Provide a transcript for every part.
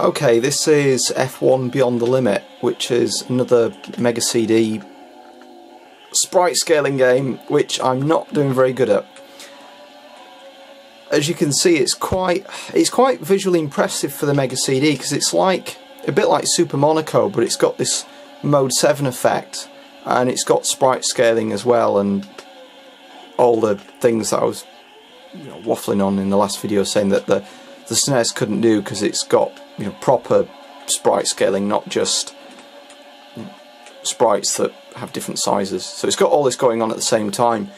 Okay, this is F1 Beyond the Limit, which is another Mega CD sprite scaling game, which I'm not doing very good at. As you can see, it's quite visually impressive for the Mega CD, because it's like a bit like Super Monaco, but it's got this Mode 7 effect, and it's got sprite scaling as well, and all the things that I was waffling on in the last video, saying that the SNES couldn't do, because it's got proper sprite scaling, not just sprites that have different sizes. So it's got all this going on at the same time,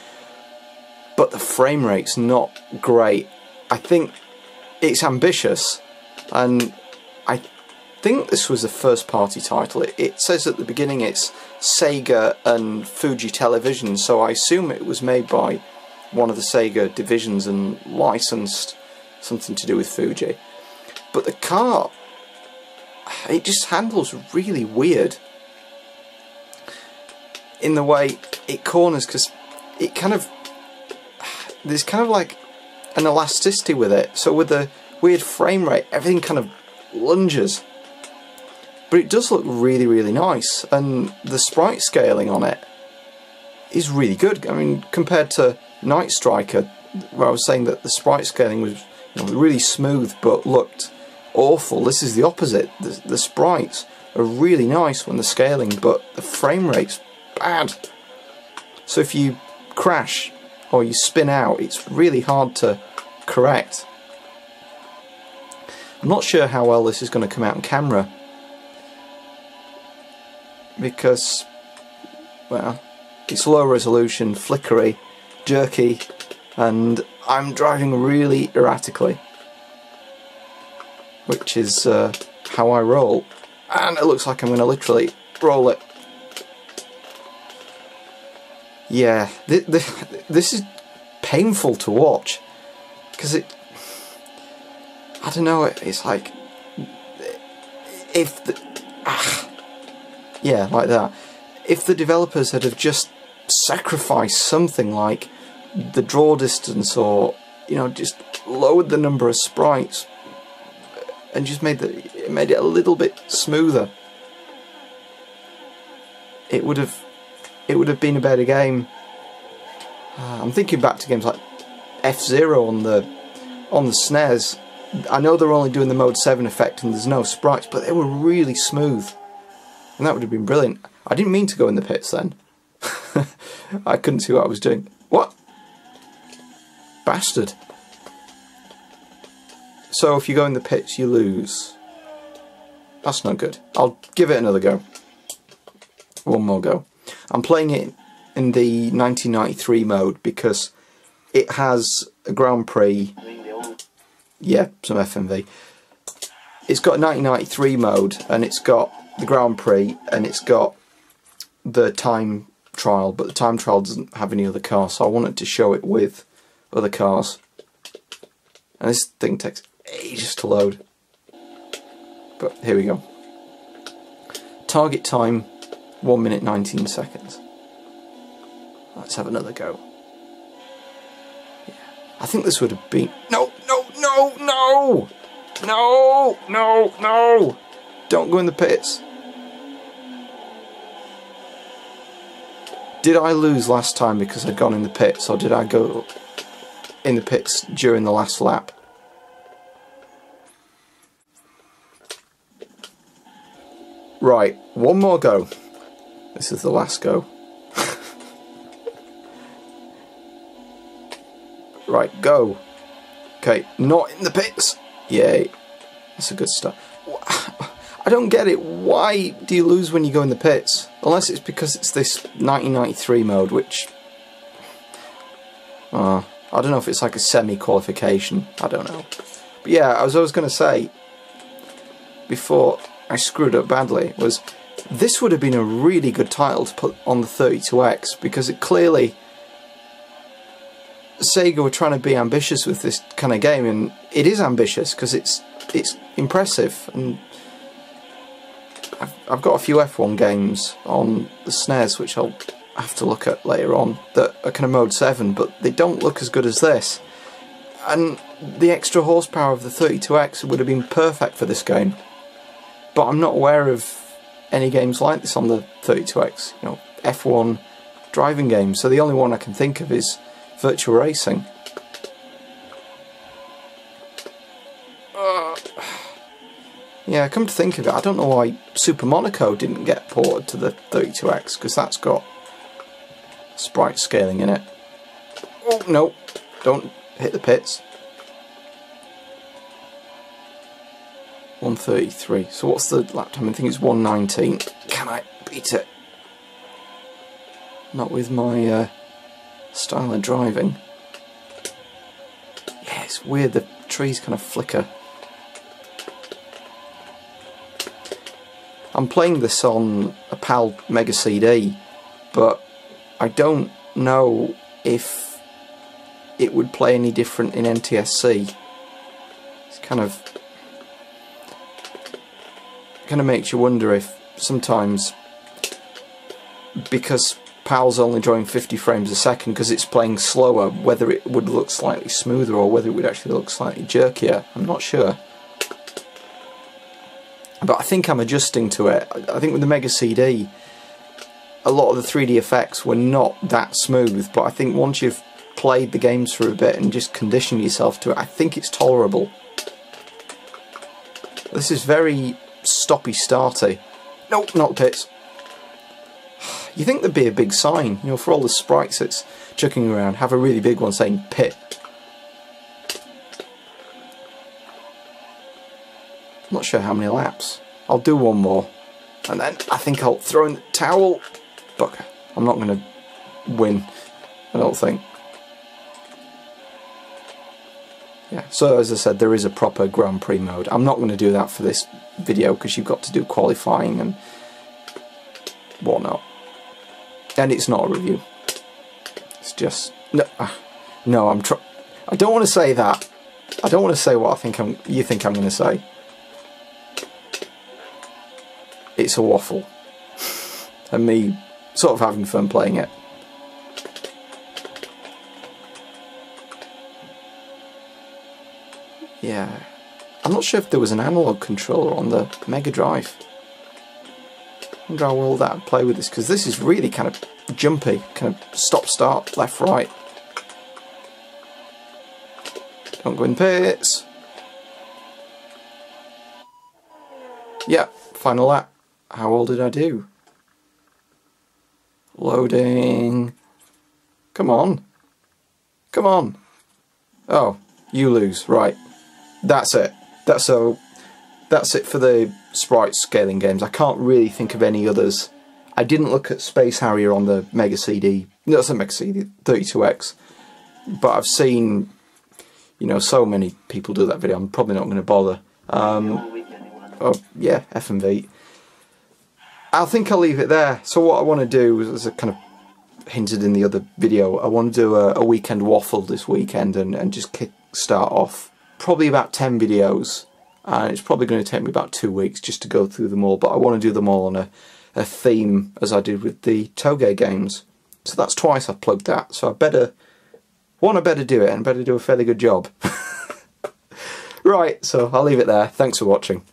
but the frame rate's not great. I think it's ambitious, and I think this was a first party title. It says at the beginning it's Sega and Fuji Television, so I assume it was made by one of the Sega divisions and licensed something to do with Fuji. But the car, it just handles really weird in the way it corners, because it there's kind of like an elasticity with it, so with the weird frame rate everything kind of lunges, but it does look really, really nice, and the sprite scaling on it is really good. I mean, compared to Night Striker, where I was saying that the sprite scaling was really smooth but looked awful, this is the opposite. The sprites are really nice when they're scaling, but the frame rate's bad. So if you crash or you spin out, it's really hard to correct. I'm not sure how well this is going to come out on camera, because, well, it's low resolution, flickery, jerky, and I'm driving really erratically, which is how I roll, and it looks like I'm going to literally roll it. Yeah, this is painful to watch, because I don't know, it's like, yeah, like that. If the developers had have just sacrificed something like the draw distance, or just lowered the number of sprites and just made it a little bit smoother, it would have been a better game. I'm thinking back to games like F-Zero on the SNES. I know they're only doing the Mode 7 effect and there's no sprites, but they were really smooth, and that would have been brilliant. I didn't mean to go in the pits then. I couldn't see what I was doing. What? Bastard. So if you go in the pits, you lose. That's not good. I'll give it another go. One more go. I'm playing it in the 1993 mode because it has a Grand Prix. Yeah, some FMV. It's got a 1993 mode, and it's got the Grand Prix, and it's got the time trial, but the time trial doesn't have any other cars, so I wanted to show it with other cars. And this thing takes ages to load. But here we go. Target time 1 minute 19 seconds. Let's have another go. Yeah. I think this would have been... No! Don't go in the pits. Did I lose last time because I'd gone in the pits, or did I go in the pits during the last lap? Right, one more go. This is the last go. Right, go. Okay, not in the pits. Yay. That's a good start. I don't get it. Why do you lose when you go in the pits? Unless it's because it's this 1993 mode, which... I don't know if it's like a semi-qualification. I don't know. But yeah, as I was going to say, before I screwed up badly, was this would have been a really good title to put on the 32X, because it clearly... Sega were trying to be ambitious with this kind of game, and it is ambitious because it's impressive. And I've got a few F1 games on the SNES which I'll have to look at later on that are kind of Mode 7, but they don't look as good as this. And the extra horsepower of the 32X would have been perfect for this game. but I'm not aware of any games like this on the 32X. You know, F1 driving games. So the only one I can think of is Virtual Racing. Yeah, come to think of it, I don't know why Super Monaco didn't get ported to the 32X, because that's got sprite scaling in it. Oh, no, don't hit the pits. 133, so what's the lap time? I think it's 119. Can I beat it? Not with my style of driving. Yeah, it's weird, the trees kind of flicker. I'm playing this on a PAL Mega CD, but I don't know if it would play any different in NTSC. It's kind of makes you wonder if sometimes, because PAL's only drawing 50 frames a second because it's playing slower, whether it would look slightly smoother or whether it would actually look slightly jerkier. I'm not sure. But I think I'm adjusting to it. I think with the Mega CD, a lot of the 3D effects were not that smooth, but I think once you've played the games for a bit and just conditioned yourself to it, I think it's tolerable. This is very stoppy-starty. Nope, not pits. You think there'd be a big sign, you know, for all the sprites that's chucking around, have a really big one saying pit. I'm not sure how many laps. I'll do one more, and then I think I'll throw in the towel. Bugger. I'm not going to win, I don't think. Yeah, so as I said, there is a proper Grand Prix mode. I'm not going to do that for this video because you've got to do qualifying and whatnot. And it's not a review. It's just no. I don't want to say that. I don't want to say what you think I'm going to say. It's a waffle, and me sort of having fun playing it. Yeah, I'm not sure if there was an analog controller on the Mega Drive. I wonder how well that would play with this, because this is really kind of jumpy, kind of stop-start, left-right. Don't go in pits. Yeah, final lap. How well did I do? Loading. Come on. Come on. Oh, you lose. Right. That's it. That's it for the sprite scaling games. I can't really think of any others. I didn't look at Space Harrier on the Mega CD. No, it's a Mega CD 32X. But I've seen, you know, so many people do that video. I'm probably not going to bother. Oh yeah, FMV. I think I'll leave it there. So what I want to do, as I kind of hinted in the other video, I want to do a weekend waffle this weekend and just start off probably about 10 videos, and it's probably going to take me about 2 weeks just to go through them all, but I want to do them all on a theme as I did with the Toge games. So that's twice I've plugged that, so I better do it and better do a fairly good job. Right, so I'll leave it there. Thanks for watching.